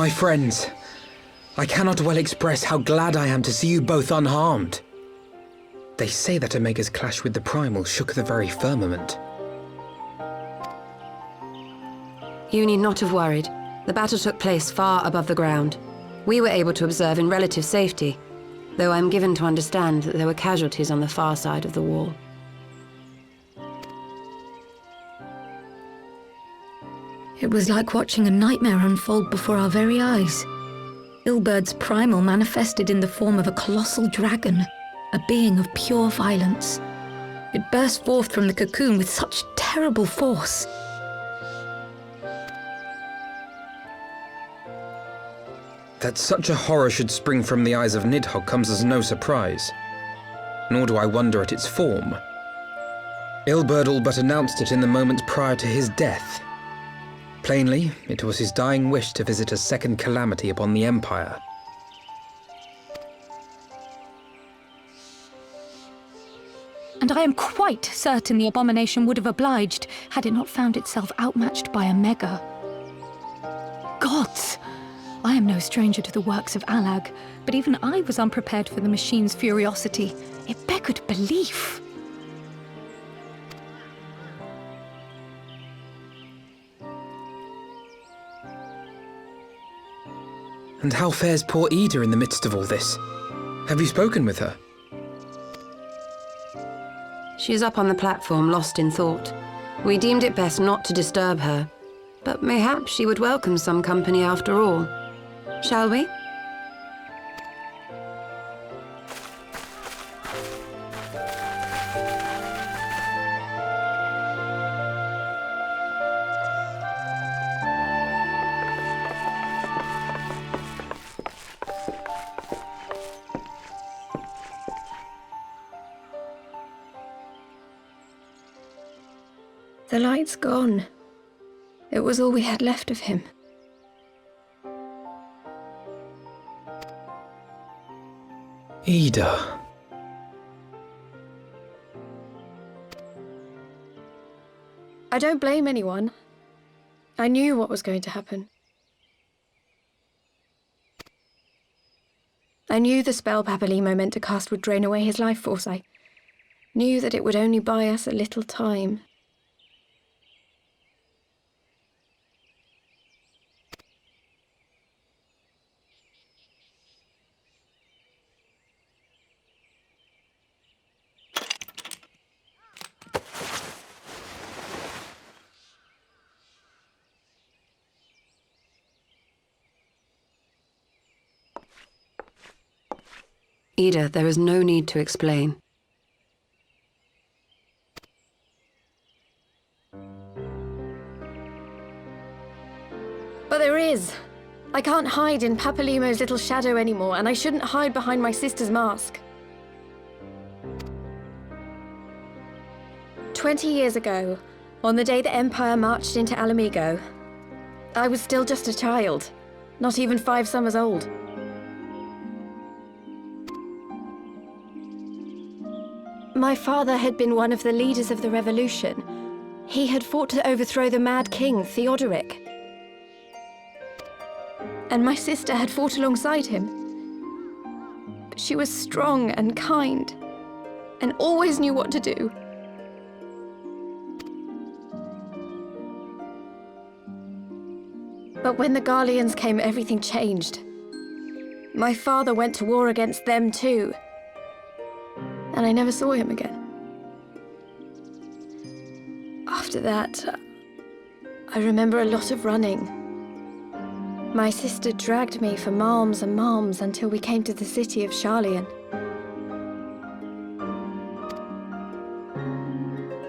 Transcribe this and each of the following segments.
My friends, I cannot well express how glad I am to see you both unharmed. They say that Omega's clash with the Primal shook the very firmament. You need not have worried. The battle took place far above the ground. We were able to observe in relative safety, though I'm given to understand that there were casualties on the far side of the wall. It was like watching a nightmare unfold before our very eyes. Ilbird's primal manifested in the form of a colossal dragon, a being of pure violence. It burst forth from the cocoon with such terrible force. That such a horror should spring from the eyes of Nidhogg comes as no surprise. Nor do I wonder at its form. Ilberd all but announced it in the moments prior to his death. Plainly, it was his dying wish to visit a second calamity upon the Empire. And I am quite certain the abomination would have obliged had it not found itself outmatched by Omega. Gods! I am no stranger to the works of Allag, but even I was unprepared for the machine's furiosity. It beggared belief. And how fares poor Ida in the midst of all this? Have you spoken with her? She is up on the platform, lost in thought. We deemed it best not to disturb her, but mayhaps she would welcome some company after all. Shall we? The light's gone. It was all we had left of him. Ida. I don't blame anyone. I knew what was going to happen. I knew the spell Papalimo meant to cast would drain away his life force. I knew that it would only buy us a little time. Ida, there is no need to explain. But there is. I can't hide in Papalimo's little shadow anymore, and I shouldn't hide behind my sister's mask. 20 years ago, on the day the Empire marched into Alamigo, I was still just a child, not even 5 summers old. My father had been one of the leaders of the revolution. He had fought to overthrow the Mad King, Theodoric. And my sister had fought alongside him. But she was strong and kind, and always knew what to do. But when the Garleans came, everything changed. My father went to war against them too. And I never saw him again. After that, I remember a lot of running. My sister dragged me for malms and malms until we came to the city of Sharlayan.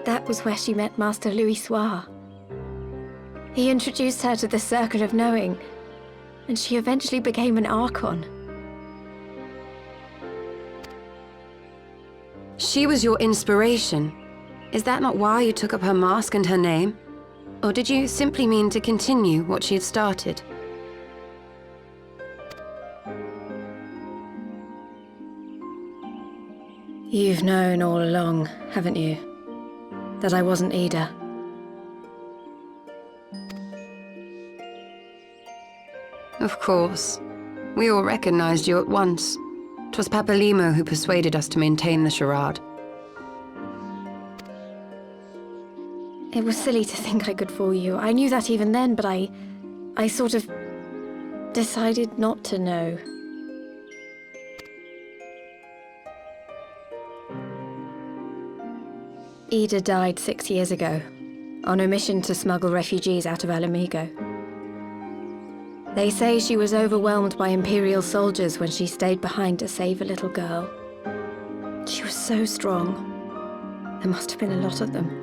That was where she met Master Louis Soir. He introduced her to the Circle of Knowing, and she eventually became an Archon. She was your inspiration. Is that not why you took up her mask and her name? Or did you simply mean to continue what she had started? You've known all along, haven't you? That I wasn't Ida. Of course. We all recognized you at once. 'Twas Papalimo who persuaded us to maintain the charade. It was silly to think I could fool you. I knew that even then, but I sort of decided not to know. Ida died 6 years ago, on a mission to smuggle refugees out of Alamigo. They say she was overwhelmed by Imperial soldiers when she stayed behind to save a little girl. She was so strong. There must have been a lot of them.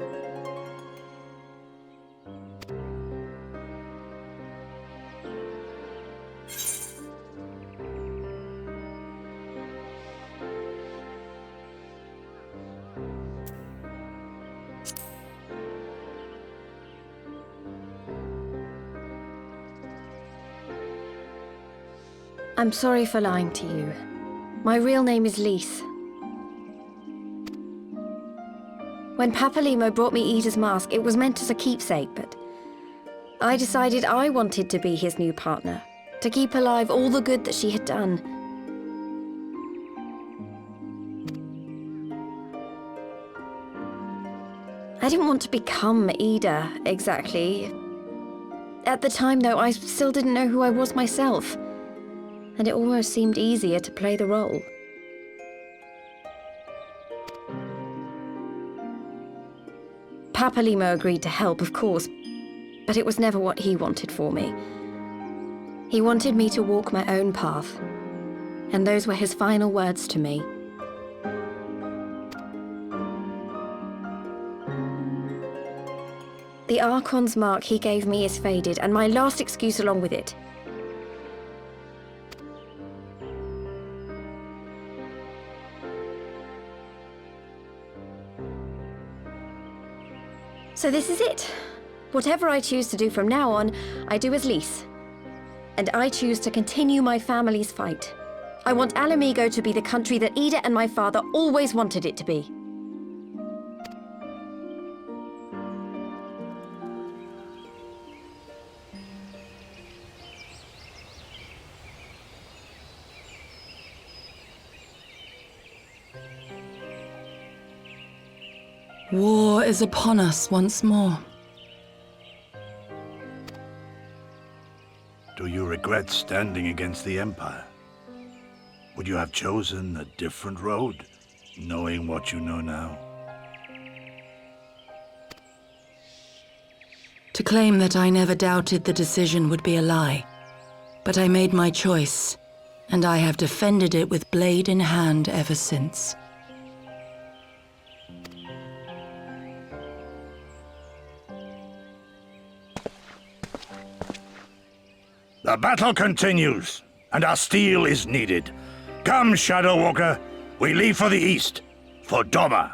I'm sorry for lying to you. My real name is Lise. When Papalimo brought me Ida's mask, it was meant as a keepsake, but I decided I wanted to be his new partner, to keep alive all the good that she had done. I didn't want to become Ida, exactly. At the time, though, I still didn't know who I was myself, and it almost seemed easier to play the role. Papalimo agreed to help, of course, but it was never what he wanted for me. He wanted me to walk my own path, and those were his final words to me. The Archon's mark he gave me is faded, and my last excuse along with it. So this is it. Whatever I choose to do from now on, I do as Lise. And I choose to continue my family's fight. I want Alamigo to be the country that Ida and my father always wanted it to be. War is upon us once more. Do you regret standing against the Empire? Would you have chosen a different road, knowing what you know now? To claim that I never doubted the decision would be a lie. But I made my choice, and I have defended it with blade in hand ever since. The battle continues, and our steel is needed. Come, Shadow Walker, we leave for the east, for Doma.